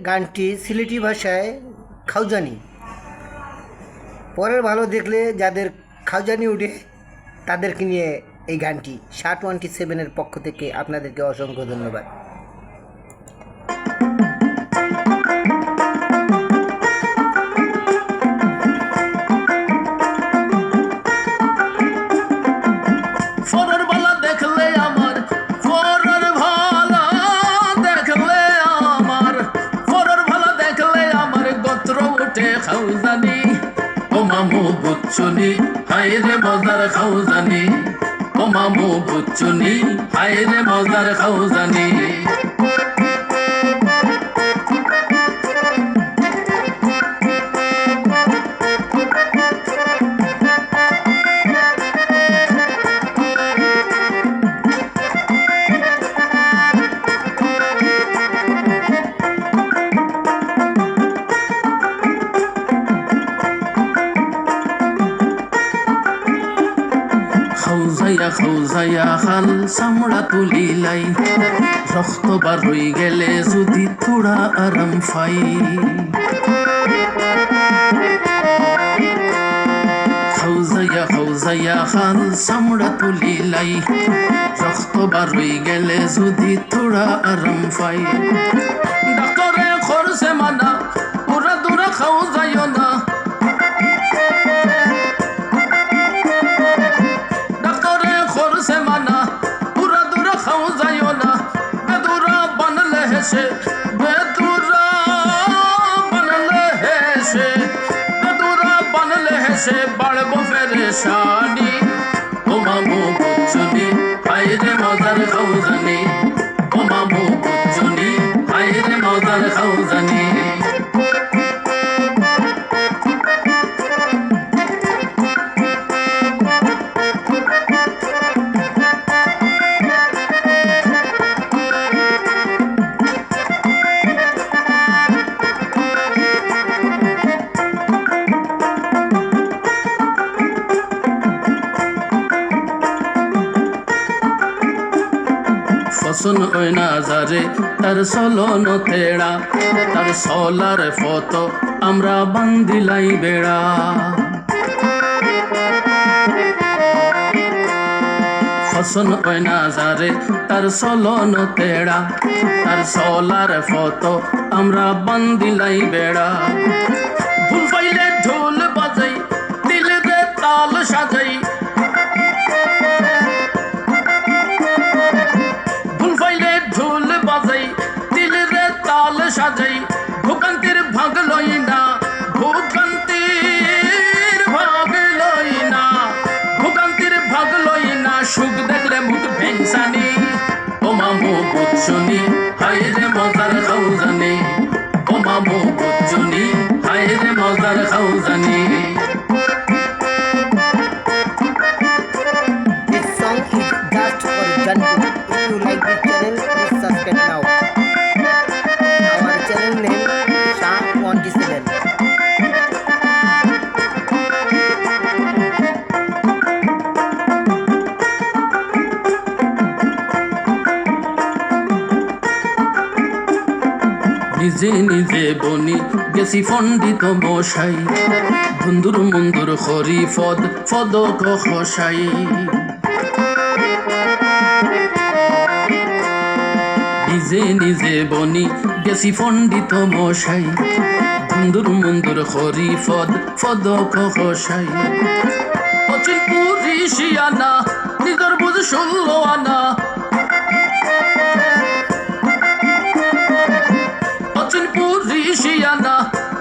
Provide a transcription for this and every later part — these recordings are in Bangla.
গানটি সিলেটি ভাষায় খাউজানি। পরের ভালো দেখলে যাদের খাউজানি উঠে তাদেরকে নিয়ে এই গানটি। 717-এর পক্ষ থেকে আপনাদেরকে অসংখ্য ধন্যবাদ। খাউজানি ও মামু বুচ্চুনি হায় রে মজার খাউজানি ও মামু বুচ্চুনি হায় রে মজার খাউজানি খাউজাইয়া খাল চামড়া তুলিলাই রক্ত বার হয়ে গেলে যদি থোড়া আরাম পাই খাউজাইয়া খাল চামড়া তুলিলাই রক্ত বার হয়ে গেলে যদি থোড়া আরাম পাই ডাক্তারে খরচে মানা পুরা দূরা খাউজাইও না से बड़बो परेशानी ओ मामू बुच्चुनी हाय रे मजार खाउजानी ओ मामू बुच्चुनी हाय रे मजार खाउजानी ফসন ওই না যারে তার চলন তেড়া তার চলার ফটো আমরা বান্দিলাই বেড়া ফসন ওই না যারে তার চলন তেড়া তার চলার ফটো আমরা বান্দিলাই বেড়া ভুল পাইলে ঢোল বাজাই দিলে রে তাল সাজাই সাজাই ভোগান্তির ভাগ লই না ভোগান্তির ভাগ লই না ভোগান্তির ভাগ লই না সুখ দেখলে মুখ ভেংসানি ও মামু বুচ্চুনি হায় রে মজার খাউজানি ও মামু বুচ্চুনি হায় রে মজার খাউজানি This song is just for Jantu. If you like this channel, please subscribe now. Our channel name 717. নিজে নিজে বনি গেছি পণ্ডিত মশাই বন্ধুর মন্দুর হরি ফদ ফদক খসাই নিজে নিজে বনি গেছি পণ্ডিত মশাই বন্ধুর মন্দুর হরি ফদ ফদক খসাই অচিন পুরি শিয়ানা নিজর বুঝ 16 আনা শিয়ানা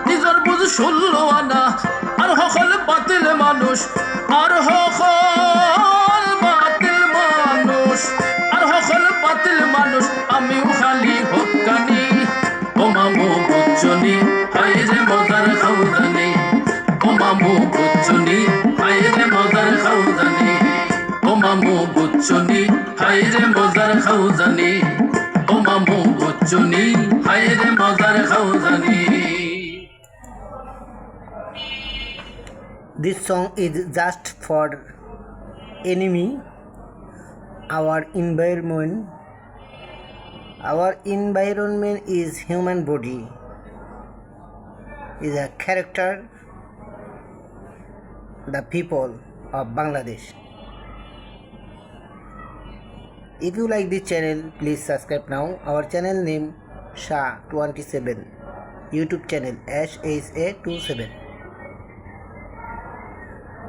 নিজর বুঝ 16 আনা আর হকল বাতিল মানুষ আর হকল বাতিল মানুষ আর হকল বাতিল মানুষ আমিও খালি হক্কানি ও মামু বুচ্চুনি হায় রে মজার খাউজানি ও মামু বুচ্চুনি হায় রে মজার খাউজানি ও মামু বুচ্চুনি হায় রে মজার খাউজানি ও মামু বুচ্চুনি হায় রে মজার খাউজানি This song is just for enemy, our environment, our environment is human body is a character the people of Bangladesh. If you like this channel, please subscribe now. Our channel name Shah 27, YouTube channel SHA27.